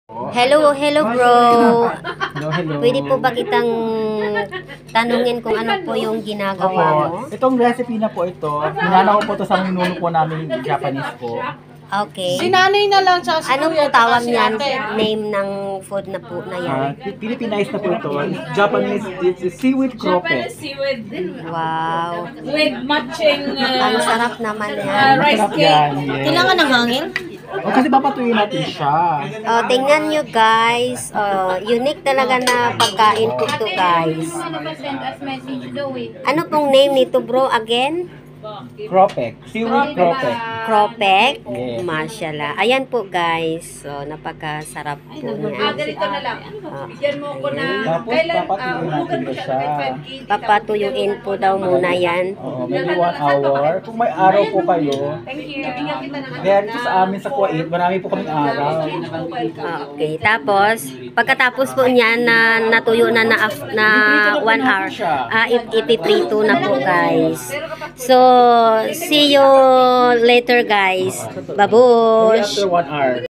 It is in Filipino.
Hello, hello bro. Hello. Pwede po ba kitang tanungin kung ano po yung ginagawa mo? Itong recipe na po ito, ninana ko po ito sa minuno po namin Japanese po. Okay. Sinanay na lang sa Ano po tawag niyan? Name ng food na po na yan? Philippinized na po ito. Japanese, it's seaweed croque. Seaweed Wow. with matching Ang sarap naman yan. rice Masarap cake. yan. Yes. Kailangan ng hangin? O, kasi papatuyin natin siya. Oh, tingnan nyo guys. Oh, unique talaga na pagkain po to guys. Ano pong name nito bro again? Croque. Seaweed croque. Cropek. Yes. Mashallah. Ayan po guys. So, napakasarap po niya. Ganito na lang. Bigyan mo ko na Tapos papatuyin natin ba siya. Papatuyuin po daw muna yan. Oo, maybe 1 hour. Kung may araw po kayo, Thank you. Bigyan kita ng dito sa amin sa Kuwait, marami po kaming araw. Okay, tapos pagkatapos po niyan na natuyo na 1 hour, ipiprito na po guys. So, see you later guys. After Babush! 1 hour.